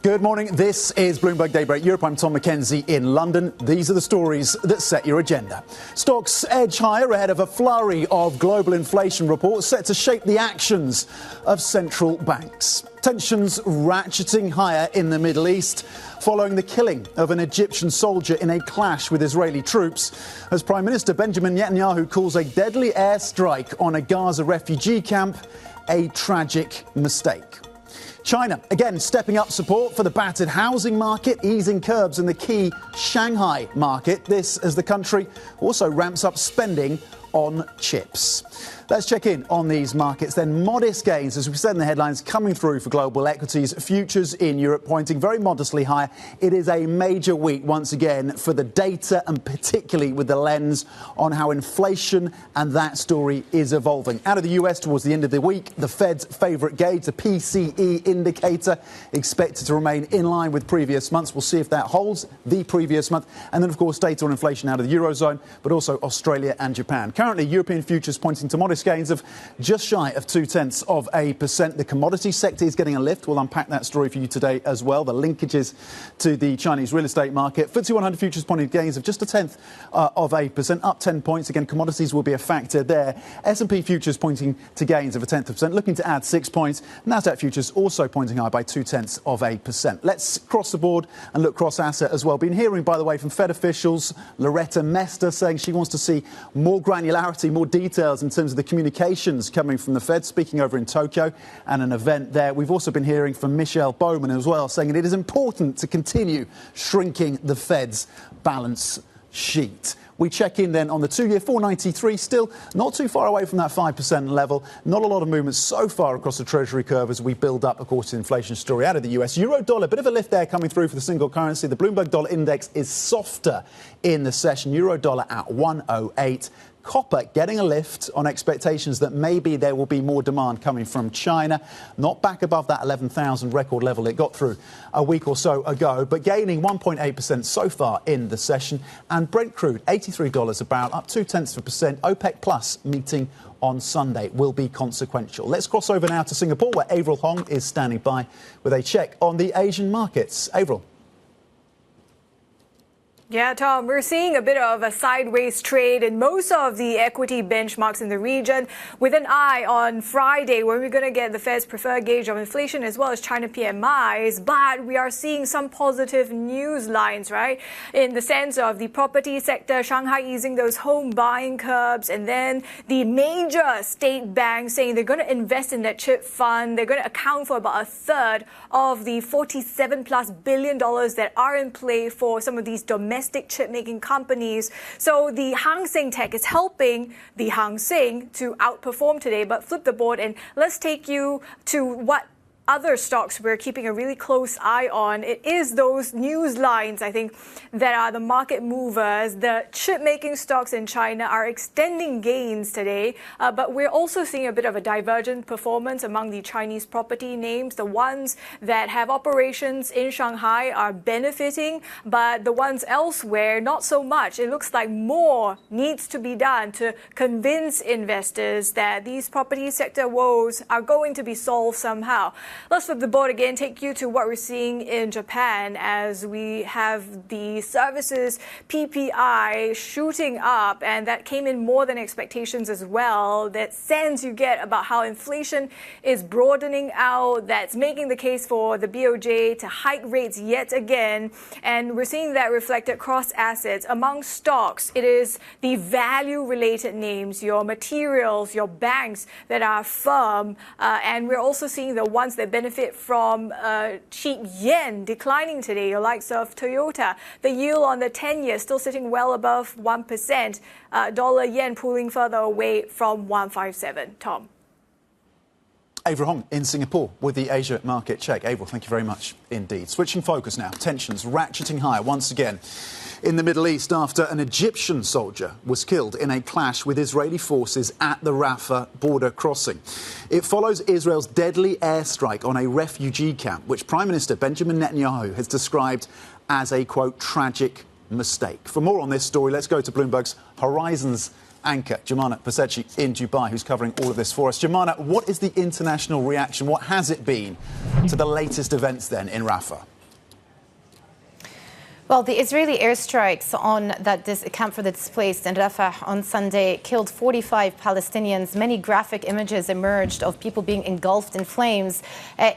Good morning. This is Bloomberg Daybreak Europe. I'm Tom McKenzie in London. These are the stories that set your agenda. Stocks edge higher ahead of a flurry of global inflation reports set to shape the actions of central banks. Tensions ratcheting higher in the Middle East following the killing of an Egyptian soldier in a clash with Israeli troops, as Prime Minister Benjamin Netanyahu calls a deadly airstrike on a Gaza refugee camp a tragic mistake. China, again, stepping up support for the battered housing market, easing curbs in the key Shanghai market. This as the country also ramps up spending on chips. Let's check in on these markets then. Modest gains, as we said in the headlines, coming through for global equities. Futures in Europe pointing very modestly higher. It is a major week once again for the data, and particularly with the lens on how inflation and that story is evolving. Out of the US towards the end of the week, the Fed's favourite gauge, the PCE indicator, expected to remain in line with previous months. We'll see if that holds the previous month. And then, of course, data on inflation out of the Eurozone, but also Australia and Japan. Currently, European futures pointing to modest gains of just shy of 0.2%. The commodities sector is getting a lift. We'll unpack that story for you today as well. The linkages to the Chinese real estate market. FTSE 100 futures pointing to gains of just 0.1%, up 10 points. Again, commodities will be a factor there. S&P futures pointing to gains of 0.1%, looking to add 6 points. Nasdaq futures also pointing high by 0.2%. Let's cross the board and look cross asset as well. Been hearing, by the way, from Fed officials, Loretta Mester, saying she wants to see more granularity, more details in terms of the communications coming from the Fed, speaking over in Tokyo and an event there. We've also been hearing from Michelle Bowman as well, saying it is important to continue shrinking the Fed's balance sheet. We check in then on the 2-year 493, still not too far away from that 5% level. Not a lot of movement so far across the Treasury curve as we build up, of course, the inflation story out of the US. Euro dollar, bit of a lift there coming through for the single currency. The Bloomberg dollar index is softer in the session. Euro dollar at 108. Copper getting a lift on expectations that maybe there will be more demand coming from China. Not back above that 11,000 record level it got through a week or so ago, but gaining 1.8% so far in the session. And Brent crude, $83 a barrel, up 0.2%. OPEC Plus meeting on Sunday will be consequential. Let's cross over now to Singapore, where Avril Hong is standing by with a check on the Asian markets. Avril. Yeah, Tom, we're seeing a bit of a sideways trade in most of the equity benchmarks in the region, with an eye on Friday when we're going to get the Fed's preferred gauge of inflation as well as China PMIs. But we are seeing some positive news lines, right? In the sense of the property sector, Shanghai easing those home buying curbs, and then the major state banks saying they're going to invest in that chip fund. They're going to account for about a third of the $47+ billion that are in play for some of these domestic chip-making companies. So the Hang Seng Tech is helping the Hang Seng to outperform today. But flip the board and let's take you to what other stocks we're keeping a really close eye on. It is those news lines, I think, that are the market movers. The chip-making stocks in China are extending gains today, but we're also seeing a bit of a divergent performance among the Chinese property names. The ones that have operations in Shanghai are benefiting, but the ones elsewhere, not so much. It looks like more needs to be done to convince investors that these property sector woes are going to be solved somehow. Let's flip the board again, take you to what we're seeing in Japan as we have the services PPI shooting up, and that came in more than expectations as well. That sense you get about how inflation is broadening out, that's making the case for the BOJ to hike rates yet again, and we're seeing that reflected across assets. Among stocks, it is the value-related names, your materials, your banks that are firm, and we're also seeing the ones that benefit from cheap yen declining today, the likes of Toyota. The yield on the 10-year still sitting well above 1%. Dollar yen pulling further away from 157. Tom. Avril Hong in Singapore with the Asia market check. Avril, thank you very much indeed. Switching focus now. Tensions ratcheting higher once again in the Middle East after an Egyptian soldier was killed in a clash with Israeli forces at the Rafah border crossing. It follows Israel's deadly airstrike on a refugee camp, which Prime Minister Benjamin Netanyahu has described as a, quote, tragic mistake. For more on this story, let's go to Bloomberg's Horizons anchor, Jumana Pasecci in Dubai, who's covering all of this for us. Jumana, what is the international reaction? What has it been to the latest events then in Rafah? Well, the Israeli airstrikes on that camp for the displaced in Rafah on Sunday killed 45 Palestinians. Many graphic images emerged of people being engulfed in flames.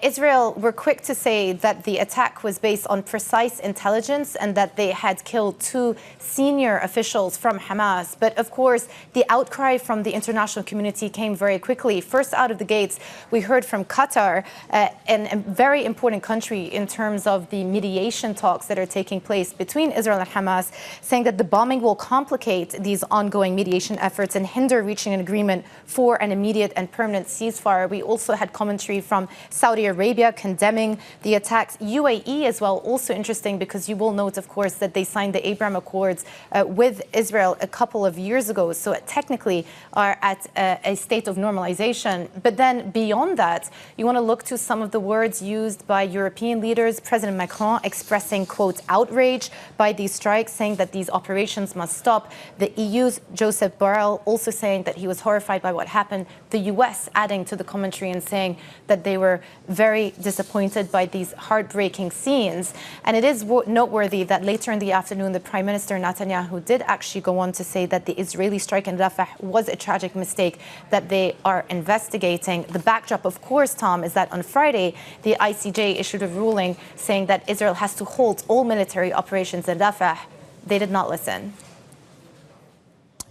Israel were quick to say that the attack was based on precise intelligence and that they had killed 2 senior officials from Hamas. But of course, the outcry from the international community came very quickly. First out of the gates, we heard from Qatar, a very important country in terms of the mediation talks that are taking place between Israel and Hamas, saying that the bombing will complicate these ongoing mediation efforts and hinder reaching an agreement for an immediate and permanent ceasefire. We also had commentary from Saudi Arabia condemning the attacks. UAE as well, also interesting because you will note, of course, that they signed the Abraham Accords with Israel a couple of years ago, so technically are at a state of normalization. But then beyond that, you want to look to some of the words used by European leaders. President Macron expressing, quote, outrage by these strikes, saying that these operations must stop. The EU's Joseph Borrell also saying that he was horrified by what happened. The US adding to the commentary and saying that they were very disappointed by these heartbreaking scenes. And it is noteworthy that later in the afternoon, the Prime Minister Netanyahu did actually go on to say that the Israeli strike in Rafah was a tragic mistake that they are investigating. The backdrop, of course, Tom, is that on Friday, the ICJ issued a ruling saying that Israel has to halt all military operations in Rafah. They did not listen.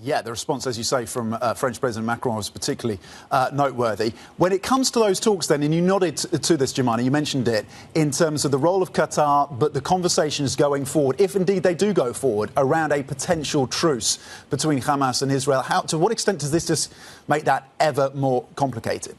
Yeah, the response, as you say, from French President Macron was particularly noteworthy. When it comes to those talks then, and you nodded to this, Jumana, you mentioned it, in terms of the role of Qatar, but the conversations going forward, if indeed they do go forward, around a potential truce between Hamas and Israel, to what extent does this just make that ever more complicated?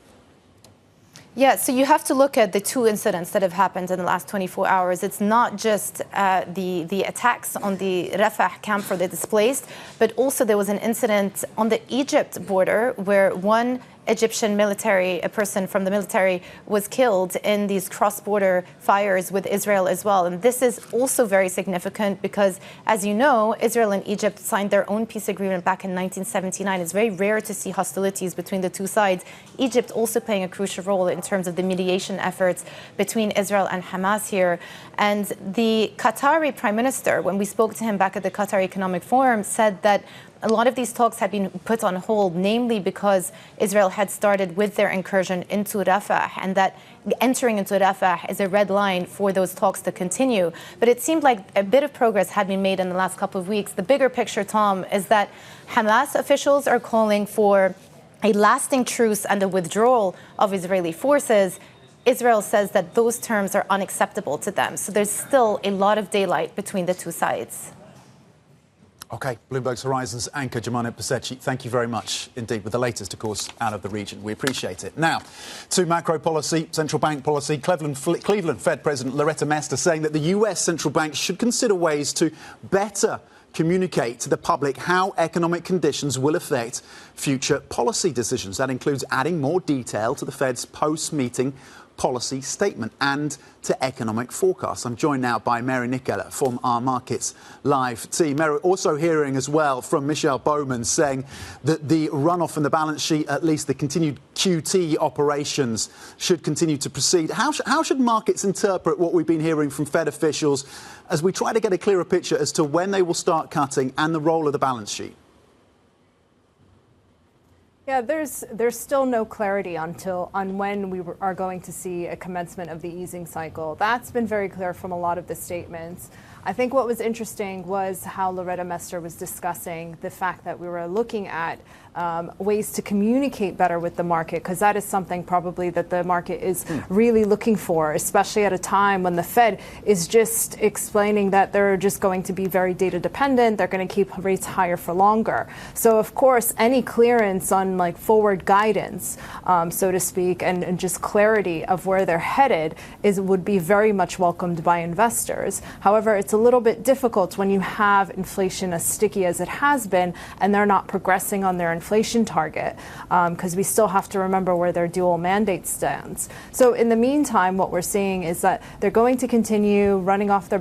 Yeah, so you have to look at the 2 incidents that have happened in the last 24 hours. It's not just the attacks on the Rafah camp for the displaced, but also there was an incident on the Egypt border where one Egyptian military, a person from the military, was killed in these cross-border fires with Israel as well. And this is also very significant because, as you know, Israel and Egypt signed their own peace agreement back in 1979. It's very rare to see hostilities between the 2 sides. Egypt also playing a crucial role in terms of the mediation efforts between Israel and Hamas here. And the Qatari Prime Minister, when we spoke to him back at the Qatar Economic Forum, said that a lot of these talks had been put on hold, namely because Israel had started with their incursion into Rafah, and that entering into Rafah is a red line for those talks to continue. But it seemed like a bit of progress had been made in the last couple of weeks. The bigger picture, Tom, is that Hamas officials are calling for a lasting truce and the withdrawal of Israeli forces. Israel says that those terms are unacceptable to them. So there's still a lot of daylight between the 2 sides. OK, Bloomberg's Horizons anchor, Jumana Pasecci, thank you very much indeed with the latest, of course, out of the region. We appreciate it. Now, to macro policy, central bank policy. Cleveland Fed President Loretta Mester saying that the US central bank should consider ways to better communicate to the public how economic conditions will affect future policy decisions. That includes adding more detail to the Fed's post-meeting policy statement and to economic forecasts. I'm joined now by Mary Nicola from our Markets Live team. Mary, also hearing as well from Michelle Bowman saying that the runoff in the balance sheet, at least the continued QT operations, should continue to proceed. How should markets interpret what we've been hearing from Fed officials as we try to get a clearer picture as to when they will start cutting and the role of the balance sheet? Yeah, there's still no clarity on when we are going to see a commencement of the easing cycle. That's been very clear from a lot of the statements. I think what was interesting was how Loretta Mester was discussing the fact that we were looking at ways to communicate better with the market, because that is something probably that the market is really looking for, especially at a time when the Fed is just explaining that they're just going to be very data dependent. They're going to keep rates higher for longer. So, of course, any clearance on like forward guidance, so to speak, and just clarity of where they're headed would be very much welcomed by investors. However, it's a little bit difficult when you have inflation as sticky as it has been and they're not progressing on their inflation target, because we still have to remember where their dual mandate stands. So in the meantime, what we're seeing is that they're going to continue running off their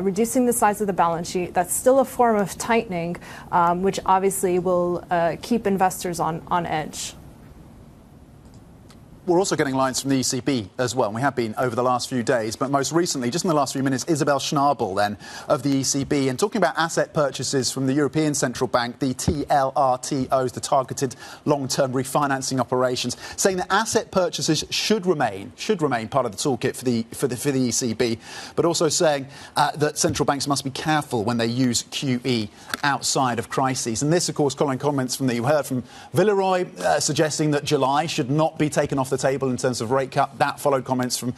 reducing the size of the balance sheet. That's still a form of tightening, which obviously will keep investors on edge. We're also getting lines from the ECB as well, and we have been over the last few days. But most recently, just in the last few minutes, Isabel Schnabel then of the ECB, and talking about asset purchases from the European Central Bank, the TLRTOs, the targeted long-term refinancing operations, saying that asset purchases should remain part of the toolkit for the ECB, but also saying that central banks must be careful when they use QE outside of crises. And this, of course, following comments from you heard from Villeroy suggesting that July should not be taken off the table in terms of rate cut. That followed comments from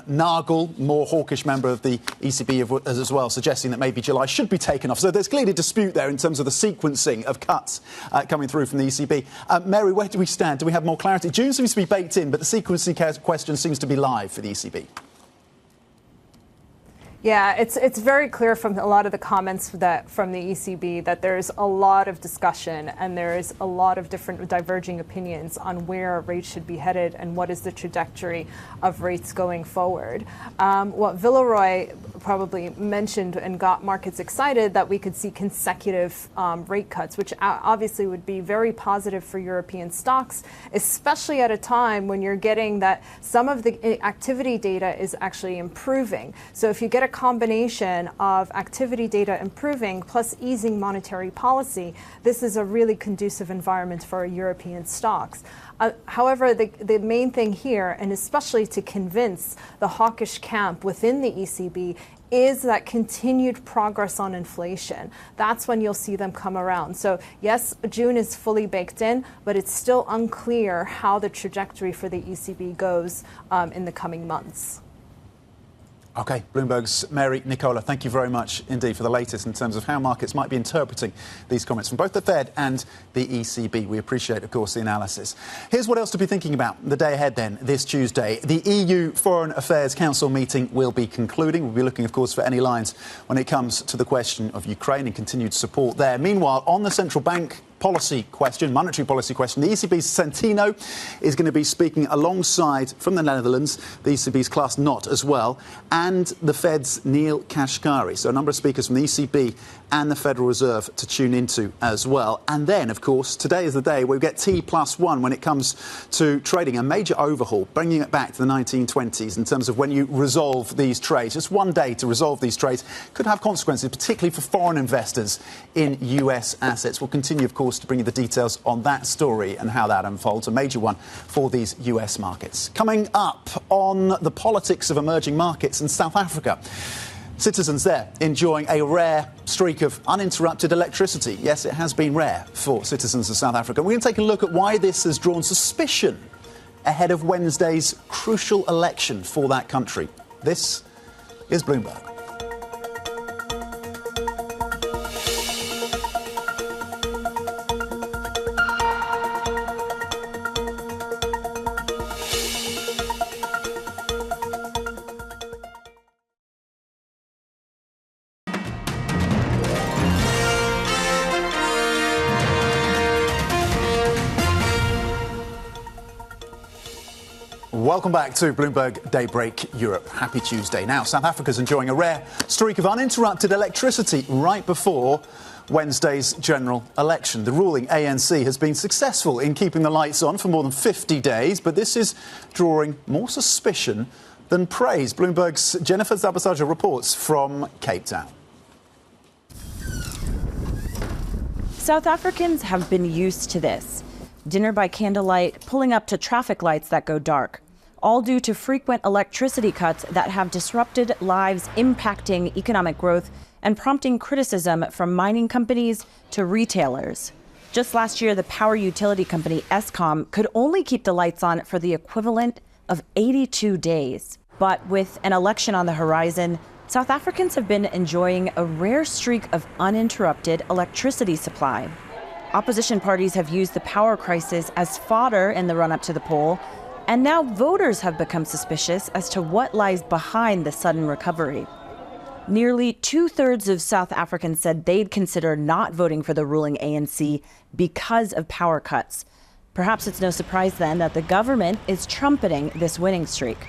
Nagel, more hawkish member of the ECB as well, suggesting that maybe July should be taken off. So there's clearly a dispute there in terms of the sequencing of cuts coming through from the ECB. Mary, where do we stand? Do we have more clarity? June seems to be baked in, but the sequencing question seems to be live for the ECB. Yeah, it's very clear from a lot of the comments from the ECB that there's a lot of discussion and there's a lot of different diverging opinions on where rates should be headed and what is the trajectory of rates going forward. What Villeroy probably mentioned and got markets excited that we could see consecutive rate cuts, which obviously would be very positive for European stocks, especially at a time when you're getting that some of the activity data is actually improving. So if you get a combination of activity data improving plus easing monetary policy, this is a really conducive environment for European stocks. However, the main thing here, and especially to convince the hawkish camp within the ECB, is that continued progress on inflation. That's when you'll see them come around. So yes, June is fully baked in, but it's still unclear how the trajectory for the ECB goes in the coming months. OK, Bloomberg's Mary Nicola, thank you very much indeed for the latest in terms of how markets might be interpreting these comments from both the Fed and the ECB. We appreciate, of course, the analysis. Here's what else to be thinking about the day ahead then, this Tuesday. The EU Foreign Affairs Council meeting will be concluding. We'll be looking, of course, for any lines when it comes to the question of Ukraine and continued support there. Meanwhile, on the central bank policy question, monetary policy question, the ECB's Centino is going to be speaking alongside, from the Netherlands, the ECB's Klaas Knot as well, and the Fed's Neil Kashkari. So a number of speakers from the ECB and the Federal Reserve to tune into as well. And then, of course, today is the day where we get T+1 when it comes to trading, a major overhaul, bringing it back to the 1920s in terms of when you resolve these trades. Just one day to resolve these trades could have consequences, particularly for foreign investors in US assets. We'll continue, of course, to bring you the details on that story and how that unfolds, a major one for these US markets. Coming up on the politics of emerging markets in South Africa. Citizens there enjoying a rare streak of uninterrupted electricity. Yes, it has been rare for citizens of South Africa. We're going to take a look at why this has drawn suspicion ahead of Wednesday's crucial election for that country. This is Bloomberg. Welcome back to Bloomberg Daybreak Europe. Happy Tuesday. Now, South Africa's enjoying a rare streak of uninterrupted electricity right before Wednesday's general election. The ruling ANC has been successful in keeping the lights on for more than 50 days, but this is drawing more suspicion than praise. Bloomberg's Jennifer Zabasaja reports from Cape Town. South Africans have been used to this. Dinner by candlelight, pulling up to traffic lights that go dark. All due to frequent electricity cuts that have disrupted lives, impacting economic growth and prompting criticism from mining companies to retailers. Just last year, the power utility company Eskom could only keep the lights on for the equivalent of 82 days. But with an election on the horizon, South Africans have been enjoying a rare streak of uninterrupted electricity supply. Opposition parties have used the power crisis as fodder in the run-up to the poll, and now voters have become suspicious as to what lies behind the sudden recovery. Nearly two-thirds of South Africans said they'd consider not voting for the ruling ANC because of power cuts. Perhaps it's no surprise then that the government is trumpeting this winning streak.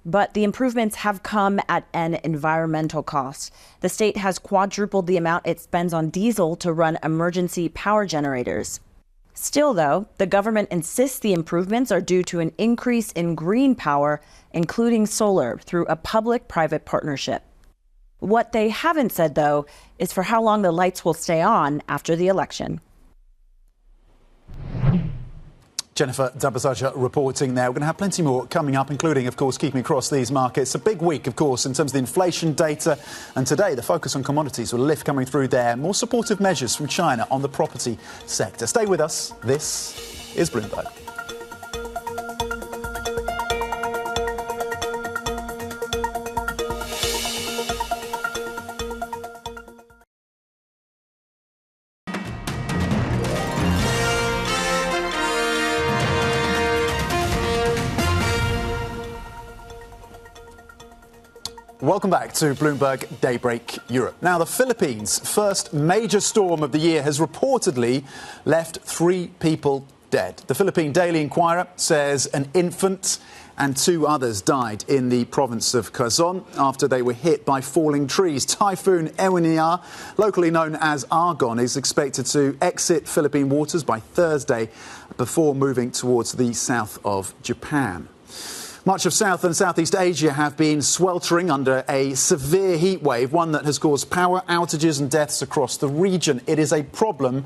But the improvements have come at an environmental cost. The state has quadrupled the amount it spends on diesel to run emergency power generators. Still, though, the government insists the improvements are due to an increase in green power, including solar, through a public-private partnership. What they haven't said, though, is for how long the lights will stay on after the election. Jennifer Dabasaja reporting there. We're going to have plenty more coming up, including, of course, keeping across these markets. A big week, of course, in terms of the inflation data. And today, the focus on commodities with a lift coming through there. More supportive measures from China on the property sector. Stay with us. This is Bloomberg. Welcome back to Bloomberg Daybreak Europe. Now, the Philippines' first major storm of the year has reportedly left 3 people dead. The Philippine Daily Inquirer says an infant and 2 others died in the province of Quezon after they were hit by falling trees. Typhoon Eunice, locally known as Argon, is expected to exit Philippine waters by Thursday before moving towards the south of Japan. Much of South and Southeast Asia have been sweltering under a severe heat wave, one that has caused power outages and deaths across the region. It is a problem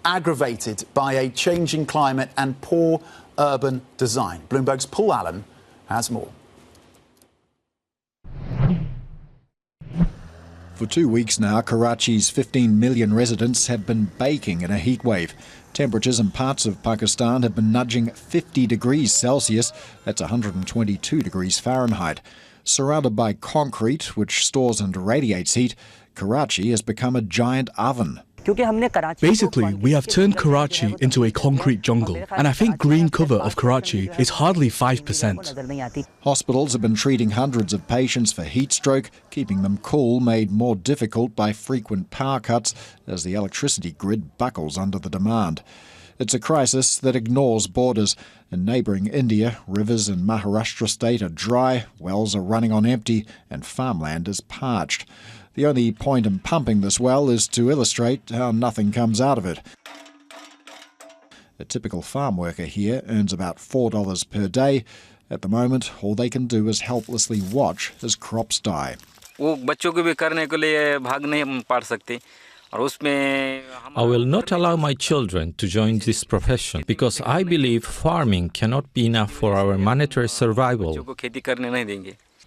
aggravated by a changing climate and poor urban design. Bloomberg's Paul Allen has more. For 2 weeks now, Karachi's 15 million residents have been baking in a heat wave. Temperatures in parts of Pakistan have been nudging 50 degrees Celsius, that's 122 degrees Fahrenheit. Surrounded by concrete, which stores and radiates heat, Karachi has become a giant oven. Basically, we have turned Karachi into a concrete jungle, and I think green cover of Karachi is hardly 5%. Hospitals have been treating hundreds of patients for heat stroke, keeping them cool made more difficult by frequent power cuts as the electricity grid buckles under the demand. It's a crisis that ignores borders. In neighbouring India, rivers in Maharashtra state are dry, wells are running on empty, and farmland is parched. The only point in pumping this well is to illustrate how nothing comes out of it. A typical farm worker here earns about $4 per day. At the moment, all they can do is helplessly watch as crops die. I will not allow my children to join this profession because I believe farming cannot be enough for our monetary survival.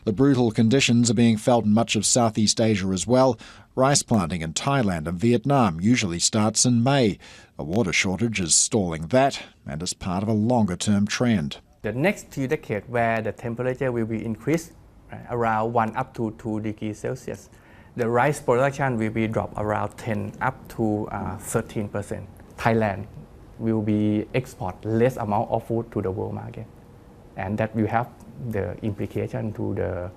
The brutal conditions are being felt in much of Southeast Asia as well. Rice planting in Thailand and Vietnam usually starts in May. A water shortage is stalling that and is part of a longer-term trend. The next 2 decades where the temperature will be increased around 1 up to 2 degrees Celsius, the rice production will be dropped around 10 up to 13%. Thailand will be export less amount of food to the world market, and that will have the implication to the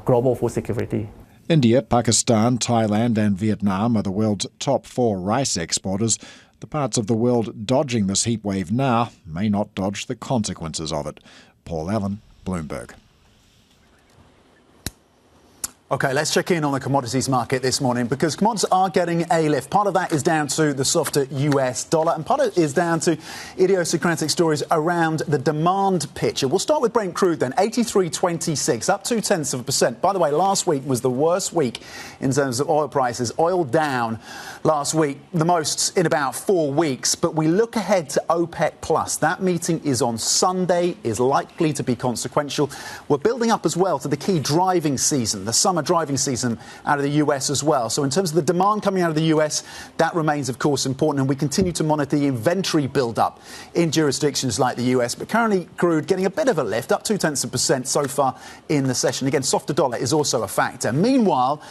global food security. India, Pakistan, Thailand and Vietnam are the world's top 4 rice exporters. The parts of the world dodging this heat wave now may not dodge the consequences of it. Paul Allen, Bloomberg. OK, let's check in on the commodities market this morning because commodities are getting a lift. Part of that is down to the softer US dollar and part of it is down to idiosyncratic stories around the demand picture. We'll start with Brent crude then, 83.26, up 0.2%. By the way, last week was the worst week in terms of oil prices. Oil down last week, the most in about 4 weeks. But we look ahead to OPEC+. That meeting is on Sunday, is likely to be consequential. We're building up as well to the key driving season, the summer driving season out of the US as well. So in terms of the demand coming out of the US, that remains, of course, important. And we continue to monitor the inventory build-up in jurisdictions like the US. But currently, crude getting a bit of a lift, up 0.2% so far in the session. Again, softer dollar is also a factor. Meanwhile,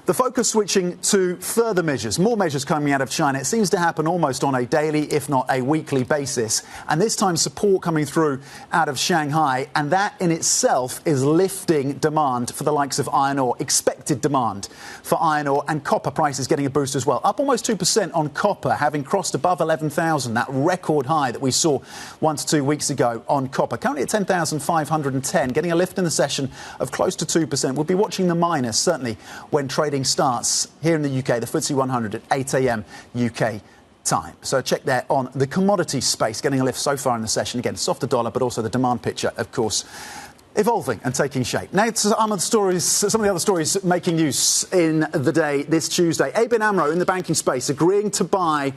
The focus switching to further measures, more measures coming out of China. It seems to happen almost on a daily, if not a weekly basis. And this time support coming through out of Shanghai. And that in itself is lifting demand for the likes of iron ore, expected demand for iron ore, and copper prices getting a boost as well. Up almost 2% on copper, having crossed above 11,000, that record high that we saw 1 to 2 weeks ago on copper. Currently at 10,510, getting a lift in the session of close to 2%. We'll be watching the miners, certainly, when trading starts here in the UK, the FTSE 100 at 8 a.m. UK time. So a check there on the commodities space, getting a lift so far in the session. Again, softer dollar, but also the demand picture, of course, evolving and taking shape. Now, some of the other stories making news in the day this Tuesday. ABN AMRO in the banking space agreeing to buy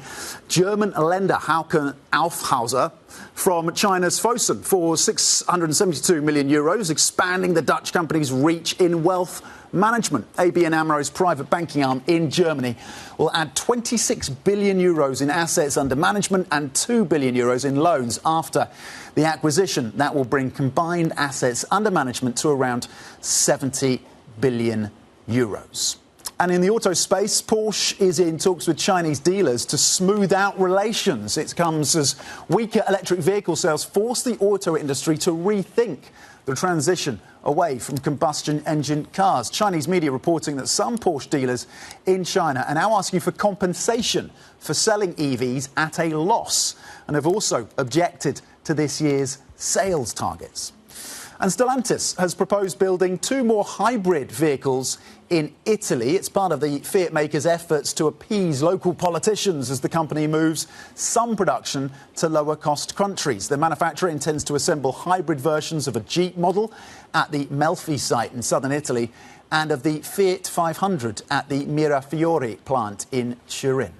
German lender Hauck Aufhäuser from China's Fosun for €672 million, expanding the Dutch company's reach in wealth management. ABN AMRO's private banking arm in Germany will add €26 billion in assets under management and €2 billion in loans after the acquisition. That will bring combined assets under management to around €70 billion. And in the auto space, Porsche is in talks with Chinese dealers to smooth out relations. It comes as weaker electric vehicle sales force the auto industry to rethink the transition away from combustion engine cars. Chinese media reporting that some Porsche dealers in China are now asking for compensation for selling EVs at a loss and have also objected to this year's sales targets. And Stellantis has proposed building 2 more hybrid vehicles in Italy. It's part of the Fiat maker's efforts to appease local politicians as the company moves some production to lower-cost countries. The manufacturer intends to assemble hybrid versions of a Jeep model at the Melfi site in southern Italy and of the Fiat 500 at the Mirafiori plant in Turin.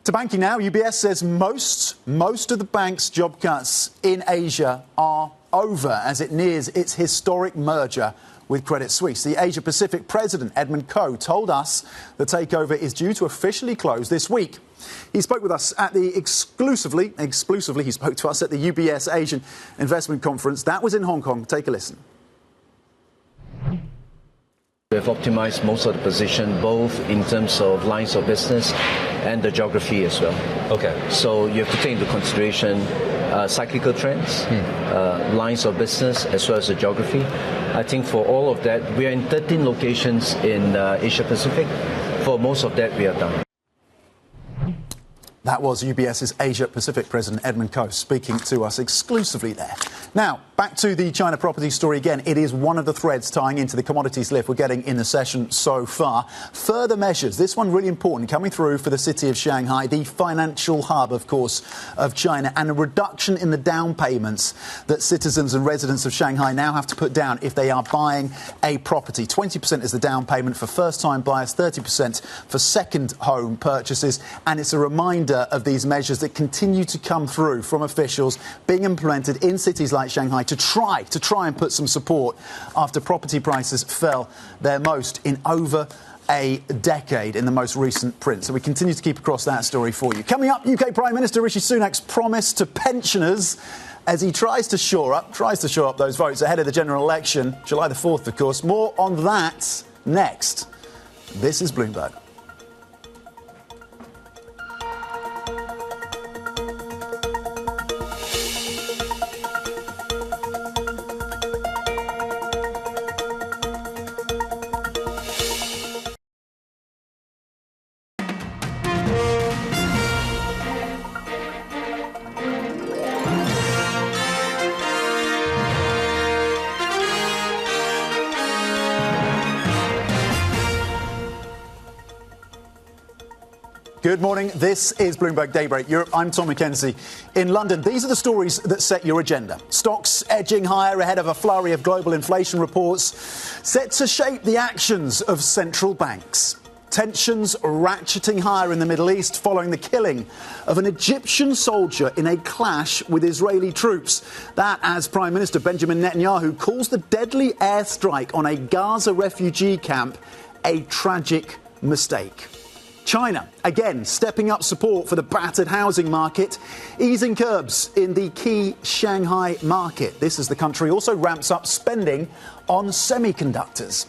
To banking now, UBS says most of the bank's job cuts in Asia are over as it nears its historic merger with Credit Suisse. The Asia-Pacific president, Edmund Koh, told us the takeover is due to officially close this week. He spoke with us at the exclusively, he spoke to us at the UBS Asian Investment Conference. That was in Hong Kong. Take a listen. We have optimized most of the position, both in terms of lines of business and the geography as well. Okay. So you have to take into consideration cyclical trends, lines of business, as well as the geography. I think for all of that, we are in 13 locations in Asia Pacific. For most of that, we are done. That was UBS's Asia-Pacific President Edmund Koh speaking to us exclusively there. Now, back to the China property story again. It is one of the threads tying into the commodities lift we're getting in the session so far. Further measures, this one really important, coming through for the city of Shanghai, the financial hub, of course, of China, and a reduction in the down payments that citizens and residents of Shanghai now have to put down if they are buying a property. 20% is the down payment for first-time buyers, 30% for second home purchases, and it's a reminder of these measures that continue to come through from officials being implemented in cities like Shanghai to try and put some support after property prices fell their most in over a decade in the most recent print. So we continue to keep across that story for you. Coming up, UK Prime Minister Rishi Sunak's promise to pensioners as he tries to shore up those votes ahead of the general election, July the 4th, of course. More on that next. This is Bloomberg. Good morning. This is Bloomberg Daybreak Europe. I'm Tom Mackenzie in London. These are the stories that set your agenda. Stocks edging higher ahead of a flurry of global inflation reports set to shape the actions of central banks. Tensions ratcheting higher in the Middle East following the killing of an Egyptian soldier in a clash with Israeli troops. That as Prime Minister Benjamin Netanyahu calls the deadly airstrike on a Gaza refugee camp a tragic mistake. China, again, stepping up support for the battered housing market, easing curbs in the key Shanghai market. This as the country also ramps up spending on semiconductors.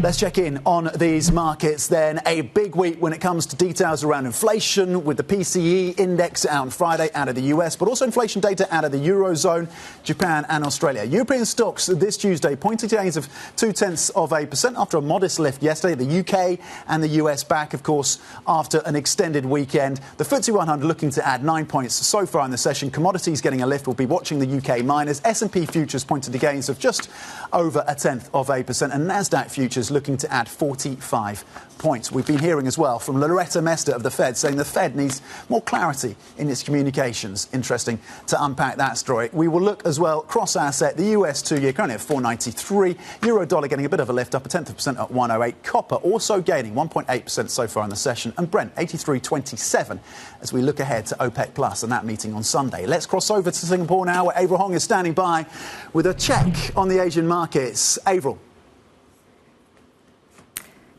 Let's check in on these markets then. A big week when it comes to details around inflation, with the PCE index out on Friday out of the US, but also inflation data out of the Eurozone, Japan and Australia. European stocks this Tuesday pointing to gains of 0.2% after a modest lift yesterday. The UK and the US back, of course, after an extended weekend. The FTSE 100 looking to add 9 points so far in the session. Commodities getting a lift. We'll be watching the UK miners. S&P futures pointing to gains of just over 0.1%, and Nasdaq futures looking to add 45 points. We've been hearing as well from Loretta Mester of the Fed saying the Fed needs more clarity in its communications. Interesting to unpack that story. We will look as well cross-asset. The US 2-year currently at 4.93. Euro dollar getting a bit of a lift, up 0.1% at 1.08. Copper also gaining 1.8% so far in the session, and Brent 83.27 as we look ahead to OPEC Plus and that meeting on Sunday. Let's cross over to Singapore now, where Avril Hong is standing by with a check on the Asian markets. Avril.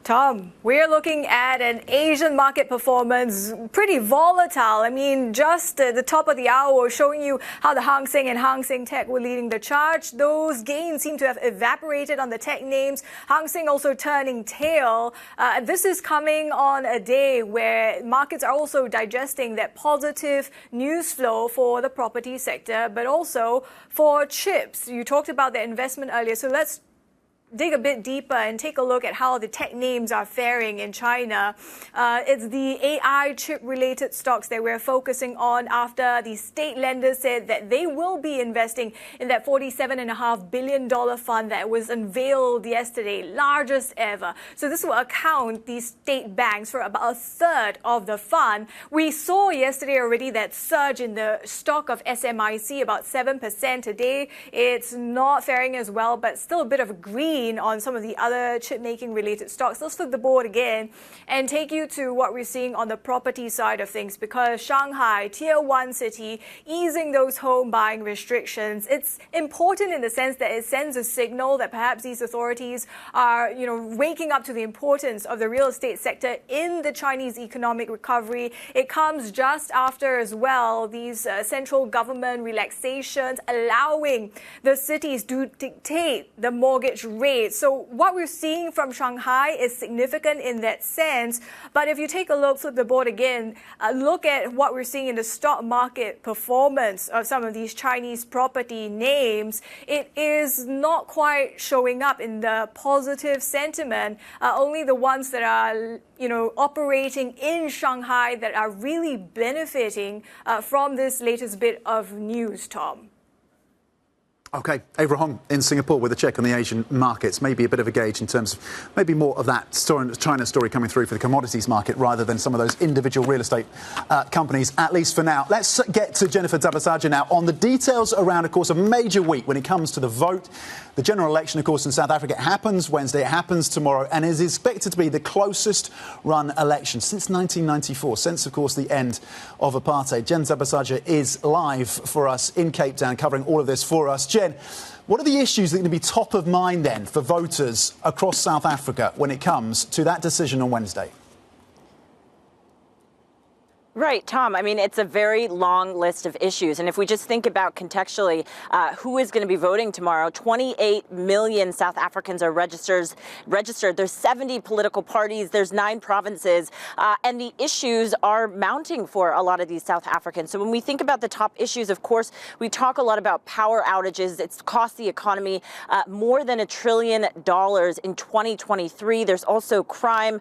Tom, we're looking at an Asian market performance pretty volatile. I mean, just the top of the hour showing you how the Hang Seng and Hang Seng Tech were leading the charge. Those gains seem to have evaporated on the tech names. Hang Seng also turning tail. This is coming on a day where markets are also digesting that positive news flow for the property sector, but also for chips. You talked about the investment earlier, so let's dig a bit deeper and take a look at how the tech names are faring in China. It's the AI chip-related stocks that we're focusing on after the state lenders said that they will be investing in that $47.5 billion fund that was unveiled yesterday, largest ever. So this will account these state banks for about a third of the fund. We saw yesterday already that surge in the stock of SMIC, about 7% today. It's not faring as well, but still a bit of a green on some of the other chip-making related stocks. Let's flip the board again and take you to what we're seeing on the property side of things, because Shanghai, tier 1 city, easing those home buying restrictions. It's important in the sense that it sends a signal that perhaps these authorities are, waking up to the importance of the real estate sector in the Chinese economic recovery. It comes just after as well these central government relaxations, allowing the cities to dictate the mortgage rate. So what we're seeing from Shanghai is significant in that sense. But if you take a look, flip the board again, look at what we're seeing in the stock market performance of some of these Chinese property names, it is not quite showing up in the positive sentiment. Only the ones that are operating in Shanghai that are really benefiting from this latest bit of news, Tom. OK, Avril Hong in Singapore with a check on the Asian markets. Maybe a bit of a gauge in terms of maybe more of that China story coming through for the commodities market rather than some of those individual real estate companies, at least for now. Let's get to Jennifer Tabasaja now on the details around, of course, a major week when it comes to the vote. The general election, of course, in South Africa happens Wednesday. It happens tomorrow and is expected to be the closest run election since 1994, since, of course, the end of apartheid. Jen Tabasaja is live for us in Cape Town, covering all of this for us. Jen, what are the issues that are going to be top of mind then for voters across South Africa when it comes to that decision on Wednesday? Right, Tom. I mean, it's a very long list of issues. And if we just think about contextually who is going to be voting tomorrow, 28 million South Africans are registered. There's 70 political parties. There's 9 provinces. And the issues are mounting for a lot of these South Africans. So when we think about the top issues, of course, we talk a lot about power outages. It's cost the economy more than $1 trillion in 2023. There's also crime,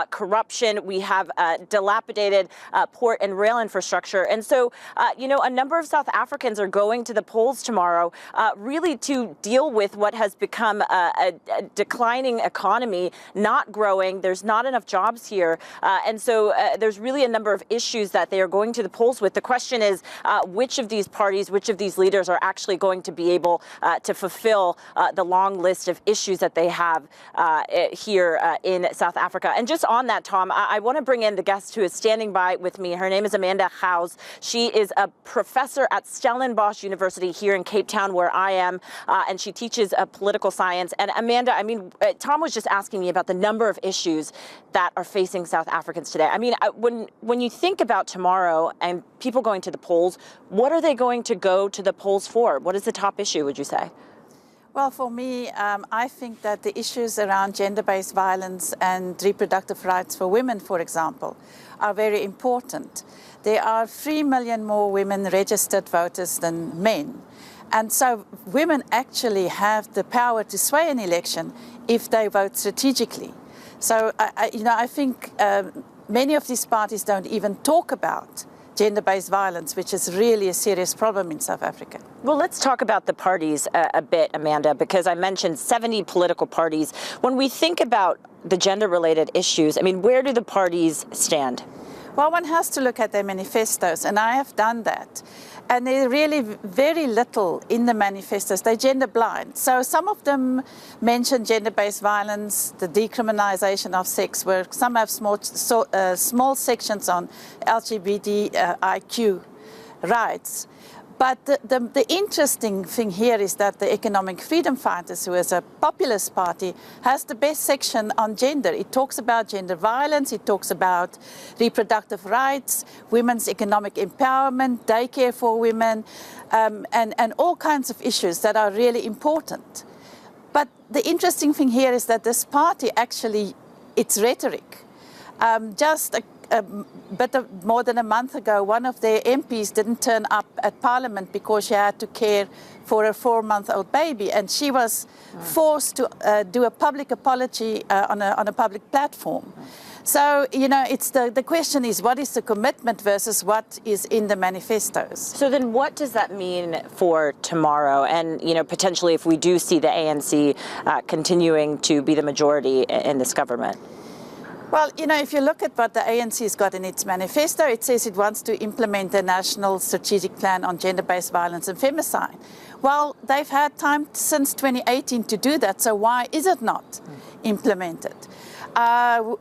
corruption. We have dilapidated port and rail infrastructure. And so, a number of South Africans are going to the polls tomorrow really to deal with what has become a declining economy, not growing. There's not enough jobs here. And so there's really a number of issues that they are going to the polls with. The question is which of these parties, which of these leaders are actually going to be able to fulfill the long list of issues that they have here in South Africa. And just on that, Tom, I want to bring in the guest who is standing by with me. Her name is Amanda Gouws. She is a professor at Stellenbosch University here in Cape Town, where I am, and she teaches political science. And Amanda, I mean, Tom was just asking me about the number of issues that are facing South Africans today. I mean, when you think about tomorrow and people going to the polls, what are they going to go to the polls for? What is the top issue, would you say? Well, for me, I think that the issues around gender-based violence and reproductive rights for women, for example, are very important. There are 3 million more women registered voters than men. And so women actually have the power to sway an election if they vote strategically. So, I think many of these parties don't even talk about gender-based violence, which is really a serious problem in South Africa. Well, let's talk about the parties a bit, Amanda, because I mentioned 70 political parties. When we think about the gender-related issues, I mean, where do the parties stand? Well, one has to look at their manifestos, and I have done that. And there's really very little in the manifestos. They're gender blind. So some of them mention gender-based violence, the decriminalization of sex work. Some have small sections on LGBTIQ rights. But the interesting thing here is that the Economic Freedom Fighters, who is a populist party, has the best section on gender. It talks about gender violence, it talks about reproductive rights, women's economic empowerment, daycare for women, and all kinds of issues that are really important. But the interesting thing here is that this party actually, it's rhetoric. Just a bit more than a month ago, one of their MPs didn't turn up at Parliament because she had to care for a 4-month-old baby, and she was forced to do a public apology on a public platform. So, it's the question is, what is the commitment versus what is in the manifestos? So then what does that mean for tomorrow? And, potentially if we do see the ANC continuing to be the majority in this government? Well, if you look at what the ANC has got in its manifesto, it says it wants to implement a national strategic plan on gender-based violence and femicide. Well, they've had time since 2018 to do that, so why is it not implemented?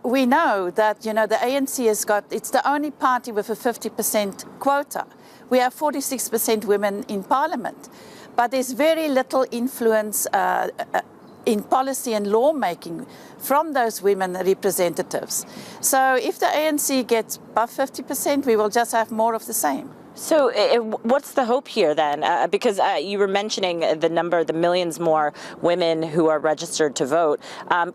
We know that, the ANC it's the only party with a 50% quota. We have 46% women in Parliament, but there's very little influence in policy and lawmaking from those women representatives. So if the ANC gets above 50%, we will just have more of the same. So what's the hope here then? Because you were mentioning the millions more women who are registered to vote.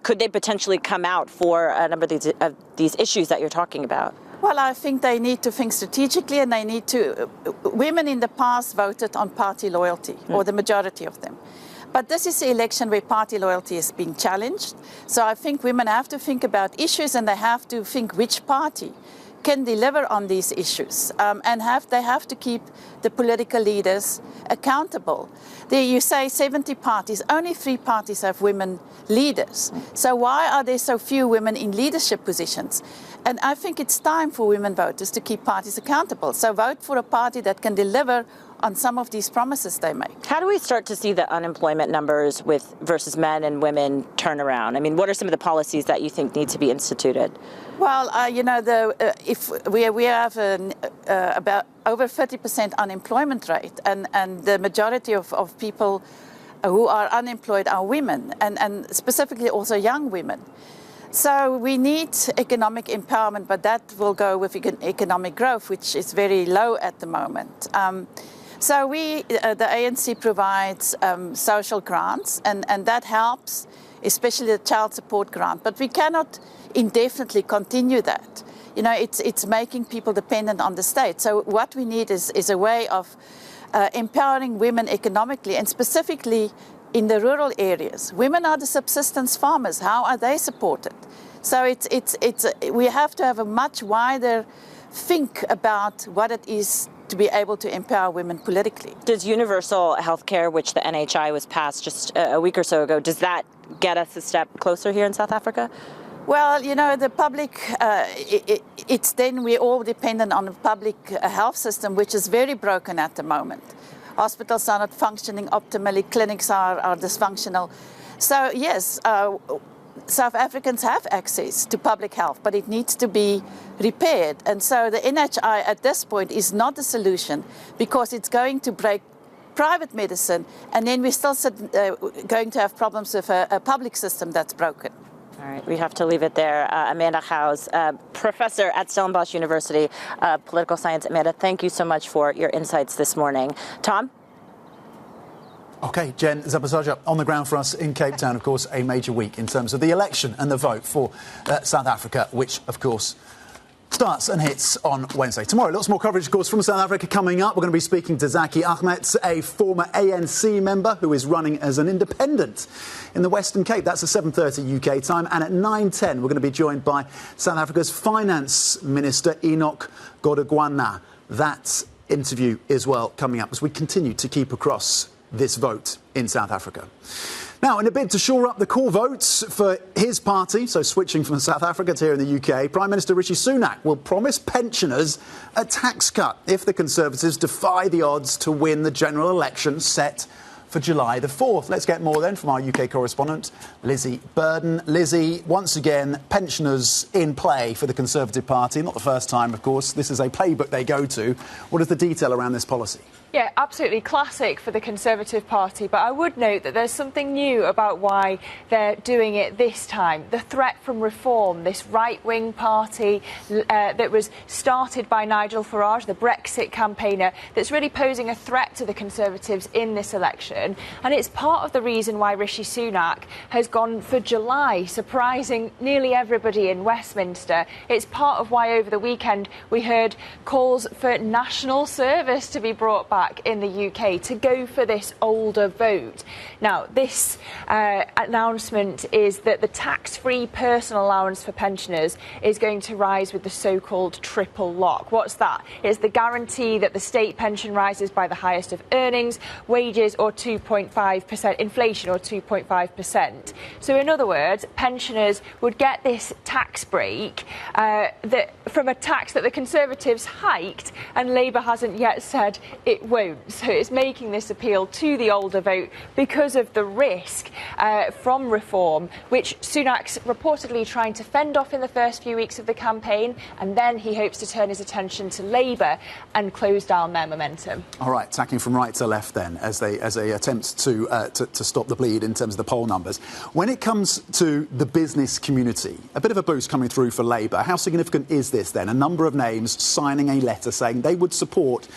Could they potentially come out for a number of these issues that you're talking about? Well, I think they need to think strategically, and they need to. Women in the past voted on party loyalty, or the majority of them. But this is an election where party loyalty is being challenged. So I think women have to think about issues, and they have to think which party can deliver on these issues. And they have to keep the political leaders accountable. You say 70 parties, only 3 parties have women leaders. So why are there so few women in leadership positions? And I think it's time for women voters to keep parties accountable. So vote for a party that can deliver on some of these promises they make. How do we start to see the unemployment numbers versus men and women turn around? I mean, what are some of the policies that you think need to be instituted? Well, if we have about over 30% unemployment rate, and the majority of people who are unemployed are women, and specifically also young women. So we need economic empowerment, but that will go with economic growth, which is very low at the moment. So the ANC provides social grants, and that helps, especially the child support grant. But we cannot indefinitely continue that. It's making people dependent on the state. So what we need is a way of empowering women economically, and specifically in the rural areas. Women are the subsistence farmers. How are they supported? So we have to have a much wider think about what it is to be able to empower women politically. Does universal health care, which the NHI was passed just a week or so ago, does that get us a step closer here in South Africa? Well, the public, it's then we're all dependent on the public health system, which is very broken at the moment. Hospitals are not functioning optimally, clinics are dysfunctional. So yes, South Africans have access to public health, but it needs to be repaired. And so the NHI at this point is not the solution, because it's going to break private medicine, and then we're still going to have problems with a public system that's broken. All right, we have to leave it there. Amanda Gouws, professor at Stellenbosch University, political science. Amanda, thank you so much for your insights this morning. Tom? OK, Jen Zabazaja on the ground for us in Cape Town. Of course, a major week in terms of the election and the vote for South Africa, which, of course, starts and hits on Wednesday. Tomorrow, lots more coverage, of course, from South Africa coming up. We're going to be speaking to Zaki Ahmed, a former ANC member who is running as an independent in the Western Cape. That's at 7:30 UK time. And at 9:10, we're going to be joined by South Africa's Finance Minister, Enoch Godongwana. That interview as well coming up as we continue to keep across this vote in South Africa. Now, in a bid to shore up the core votes for his party, so switching from South Africa to here in the UK, Prime Minister Rishi Sunak will promise pensioners a tax cut if the Conservatives defy the odds to win the general election set for July the 4th. Let's get more then from our UK correspondent, Lizzie Burden. Lizzie, once again, pensioners in play for the Conservative Party. Not the first time, of course. This is a playbook they go to. What is the detail around this policy? Yeah, absolutely classic for the Conservative Party, but I would note that there's something new about why they're doing it this time. The threat from Reform, this right-wing party that was started by Nigel Farage, the Brexit campaigner, that's really posing a threat to the Conservatives in this election. And it's part of the reason why Rishi Sunak has gone for July, surprising nearly everybody in Westminster. It's part of why over the weekend we heard calls for national service to be brought back in the UK to go for this older vote. Now, this announcement is that the tax-free personal allowance for pensioners is going to rise with the so-called triple lock. What's that? It's the guarantee that the state pension rises by the highest of earnings, wages or 2.5%, inflation or 2.5%. So in other words, pensioners would get this tax break from a tax that the Conservatives hiked and Labour hasn't yet said it won't. So it's making this appeal to the older vote because of the risk from Reform, which Sunak's reportedly trying to fend off in the first few weeks of the campaign, and then he hopes to turn his attention to Labour and close down their momentum. All right, tacking from right to left then, as they attempt to stop the bleed in terms of the poll numbers. When it comes to the business community, a bit of a boost coming through for Labour. How significant is this then? A number of names signing a letter saying they would support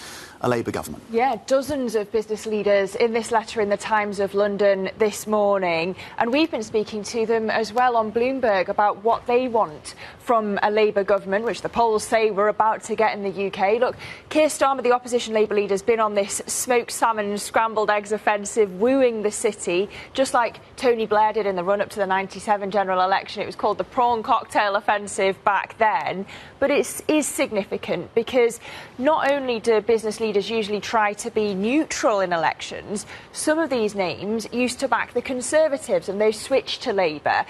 a Labour government. Yeah, dozens of business leaders in this letter in the Times of London this morning. And we've been speaking to them as well on Bloomberg about what they want from a Labour government, which the polls say we're about to get in the UK. Look, Keir Starmer, the opposition Labour leader, has been on this smoked salmon, scrambled eggs offensive, wooing the city, just like Tony Blair did in the run-up to the 97 general election. It was called the prawn cocktail offensive back then. But it is significant because not only do business leaders usually try to be neutral in elections, some of these names used to back the Conservatives and they switched to Labour.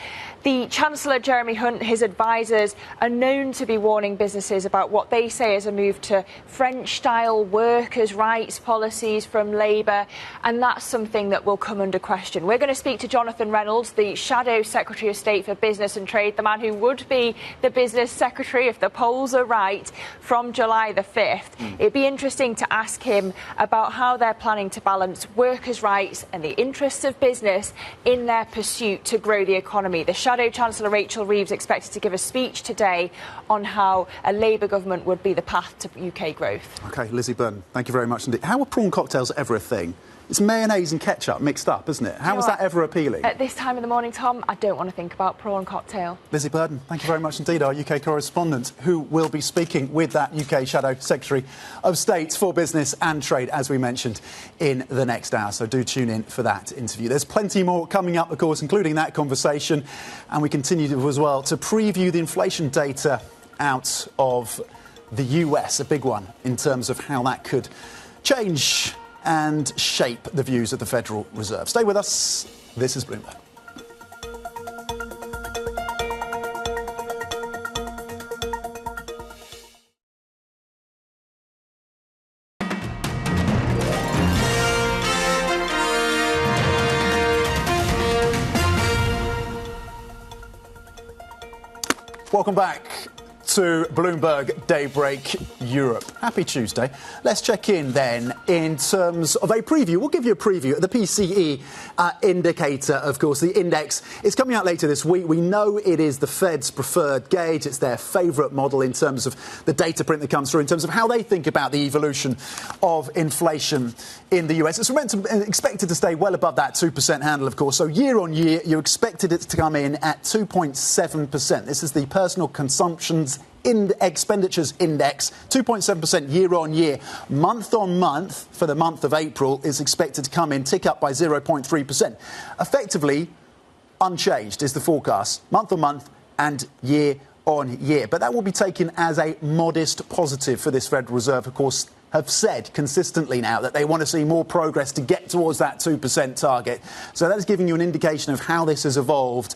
The Chancellor, Jeremy Hunt, his advisers are known to be warning businesses about what they say is a move to French-style workers' rights policies from Labour, and that's something that will come under question. We're going to speak to Jonathan Reynolds, the Shadow Secretary of State for Business and Trade, the man who would be the Business Secretary if the polls are right from July the 5th. It'd be interesting to ask him about how they're planning to balance workers' rights and the interests of business in their pursuit to grow the economy. The Shadow Chancellor Rachel Reeves expected to give a speech today on how a Labour government would be the path to UK growth. OK, Lizzie Burden, thank you very much indeed. How are prawn cocktails ever a thing? It's mayonnaise and ketchup mixed up, isn't it? How is that ever appealing? At this time of the morning, Tom, I don't want to think about prawn cocktail. Lizzie Burden, thank you very much indeed, our UK correspondent, who will be speaking with that UK Shadow Secretary of State for Business and Trade, as we mentioned, in the next hour. So do tune in for that interview. There's plenty more coming up, of course, including that conversation. And we continue as well to preview the inflation data out of the US, a big one in terms of how that could change and shape the views of the Federal Reserve. Stay with us. This is Bloomberg. Welcome back to Bloomberg Daybreak Europe. Happy Tuesday. Let's check in then in terms of a preview. We'll give you a preview of the PCE indicator, of course. The index is coming out later this week. We know it is the Fed's preferred gauge. It's their favourite model in terms of the data print that comes through, in terms of how they think about the evolution of inflation in the US. It's expected to stay well above that 2% handle, of course. So year on year, you expected it to come in at 2.7%. This is the personal consumption's expenditures index, 2.7% year on year. Month on month, for the month of April, is expected to come in, tick up by 0.3%. Effectively unchanged is the forecast, month on month and year on year. But that will be taken as a modest positive for this Federal Reserve, of course. Have said consistently now that they want to see more progress to get towards that 2% target. So that is giving you an indication of how this has evolved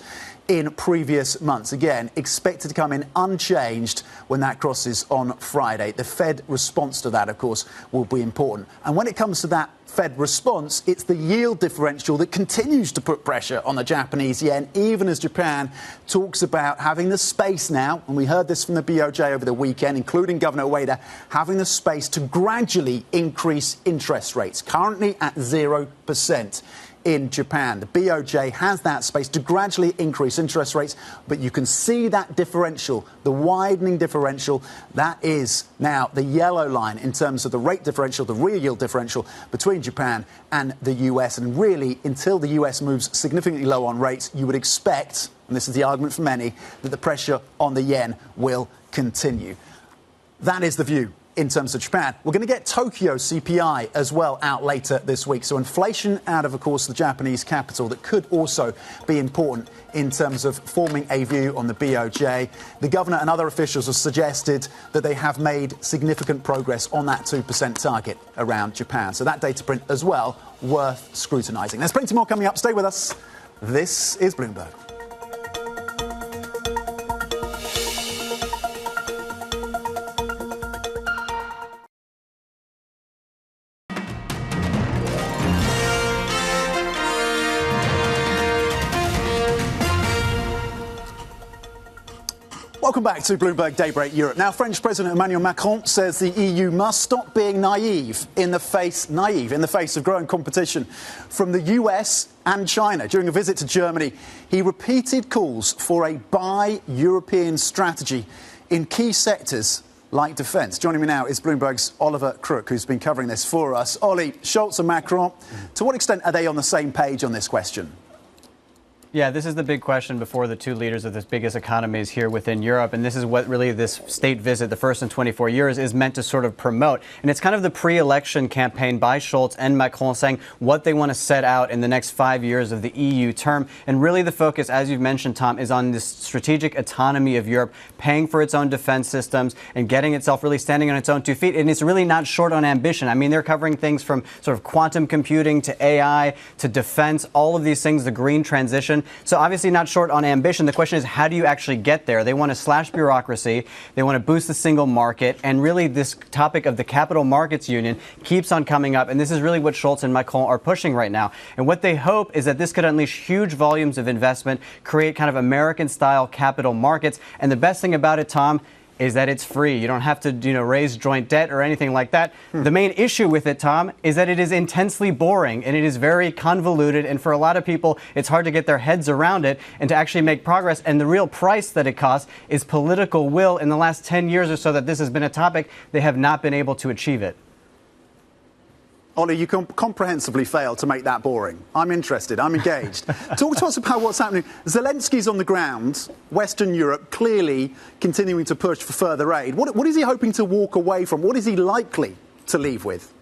in previous months. Again, expected to come in unchanged when that crosses on Friday. The Fed response to that, of course, will be important. And when it comes to that Fed response, it's the yield differential that continues to put pressure on the Japanese yen, even as Japan talks about having the space now, and we heard this from the BOJ over the weekend, including Governor Ueda, having the space to gradually increase interest rates, currently at 0%. In Japan, the BOJ has that space to gradually increase interest rates, but you can see that differential, the widening differential, that is now the yellow line in terms of the rate differential, the real yield differential between Japan and the US. And really, until the US moves significantly low on rates, you would expect, and this is the argument for many, that the pressure on the yen will continue. That is the view. In terms of Japan, we're going to get Tokyo CPI as well out later this week. So inflation out of course, the Japanese capital that could also be important in terms of forming a view on the BOJ. The governor and other officials have suggested that they have made significant progress on that 2% target around Japan. So that data print as well worth scrutinising. There's plenty more coming up. Stay with us. This is Bloomberg. Welcome back to Bloomberg Daybreak Europe. Now, French President Emmanuel Macron says the EU must stop being naive in the face of growing competition from the US and China. During a visit to Germany, he repeated calls for a buy European strategy in key sectors like defence. Joining me now is Bloomberg's Oliver Crook, who's been covering this for us. Ollie, Scholz and Macron, to what extent are they on the same page on this question? Yeah, this is the big question before the two leaders of the biggest economies here within Europe. And this is what really this state visit, the first in 24 years, is meant to sort of promote. And it's kind of the pre-election campaign by Scholz and Macron saying what they want to set out in the next 5 years of the EU term. And really the focus, as you've mentioned, Tom, is on this strategic autonomy of Europe, paying for its own defense systems and getting itself really standing on its own 2 feet. And it's really not short on ambition. I mean, they're covering things from sort of quantum computing to AI to defense, all of these things, the green transition. So obviously not short on ambition. The question is, how do you actually get there? They want to slash bureaucracy. They want to boost the single market. And really this topic of the capital markets union keeps on coming up. And this is really what Scholz and Macron are pushing right now. And what they hope is that this could unleash huge volumes of investment, create kind of American-style capital markets. And the best thing about it, Tom, is that it's free. You don't have to, raise joint debt or anything like that. The main issue with it, Tom, is that it is intensely boring and it is very convoluted. And for a lot of people, it's hard to get their heads around it and to actually make progress. And the real price that it costs is political will. In the last 10 years or so that this has been a topic, they have not been able to achieve it. Ollie, you comprehensively failed to make that boring. I'm interested. I'm engaged. Talk to us about what's happening. Zelensky's on the ground, Western Europe, clearly continuing to push for further aid. What is he hoping to walk away from? What is he likely to leave with?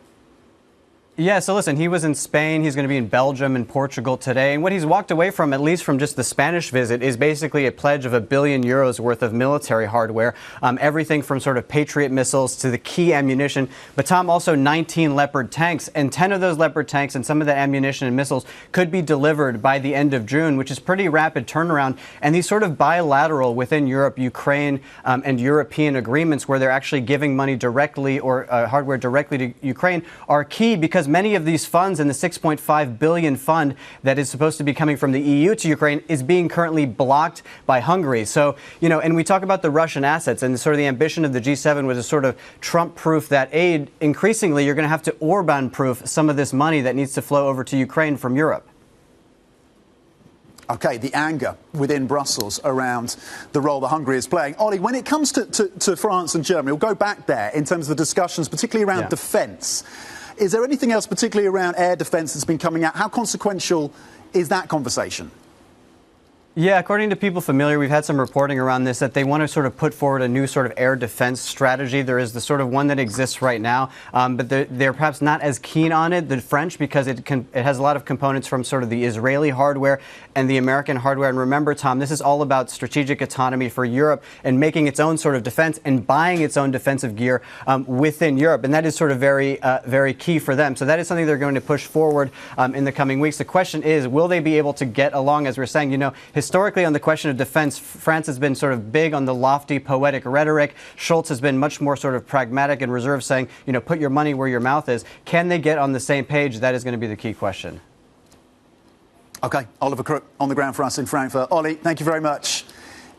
Yeah, so listen, he was in Spain, he's going to be in Belgium and Portugal today, and what he's walked away from, at least from just the Spanish visit, is basically a pledge of €1 billion worth of military hardware, everything from sort of Patriot missiles to the key ammunition, but Tom, also 19 Leopard tanks, and 10 of those Leopard tanks and some of the ammunition and missiles could be delivered by the end of June, which is pretty rapid turnaround, and these sort of bilateral within Europe, Ukraine and European agreements where they're actually giving money directly or hardware directly to Ukraine are key because because many of these funds and the 6.5 billion fund that is supposed to be coming from the EU to Ukraine is being currently blocked by Hungary. So, and we talk about the Russian assets, and sort of the ambition of the G7 was to sort of Trump-proof that aid. Increasingly, you're going to have to Orban-proof some of this money that needs to flow over to Ukraine from Europe. OK, the anger within Brussels around the role that Hungary is playing. Ollie, when it comes to France and Germany, we'll go back there in terms of the discussions, particularly around defence. Is there anything else, particularly around air defence, that's been coming out? How consequential is that conversation? Yeah, according to people familiar, we've had some reporting around this, that they want to sort of put forward a new sort of air defense strategy. There is the sort of one that exists right now, but they're perhaps not as keen on it, the French, because it has a lot of components from sort of the Israeli hardware and the American hardware. And remember, Tom, this is all about strategic autonomy for Europe and making its own sort of defense and buying its own defensive gear within Europe. And that is sort of very, very key for them. So that is something they're going to push forward in the coming weeks. The question is, will they be able to get along? As we're saying, historically, on the question of defense, France has been sort of big on the lofty, poetic rhetoric. Scholz has been much more sort of pragmatic and reserved, saying, put your money where your mouth is. Can they get on the same page? That is going to be the key question. OK, Oliver Crook on the ground for us in Frankfurt. Ollie, thank you very much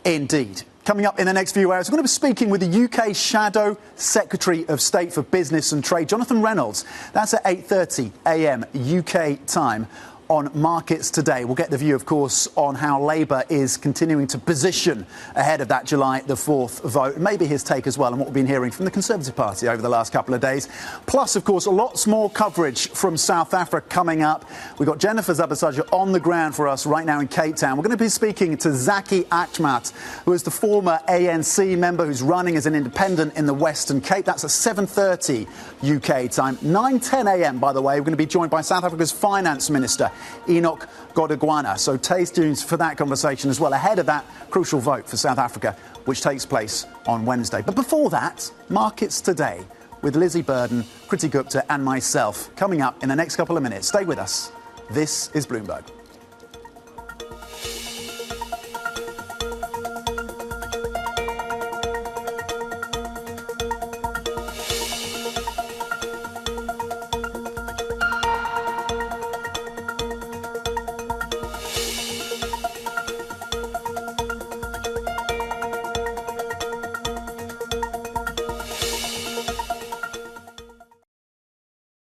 indeed. Coming up in the next few hours, we're going to be speaking with the UK Shadow Secretary of State for Business and Trade, Jonathan Reynolds. That's at 8:30 a.m. UK time on Markets Today. We'll get the view, of course, on how Labour is continuing to position ahead of that July the 4th vote. Maybe his take as well on what we've been hearing from the Conservative Party over the last couple of days. Plus, of course, lots more coverage from South Africa coming up. We've got Jennifer Zabasaja on the ground for us right now in Cape Town. We're going to be speaking to Zaki Achmat, who is the former ANC member who's running as an independent in the Western Cape. That's at 7:30 UK time. 9:10 a.m, by the way, we're going to be joined by South Africa's Finance Minister, Enoch Godongwana. So stay tuned for that conversation as well, ahead of that crucial vote for South Africa, which takes place on Wednesday. But before that, Markets Today with Lizzie Burden, Kriti Gupta and myself coming up in the next couple of minutes. Stay with us. This is Bloomberg.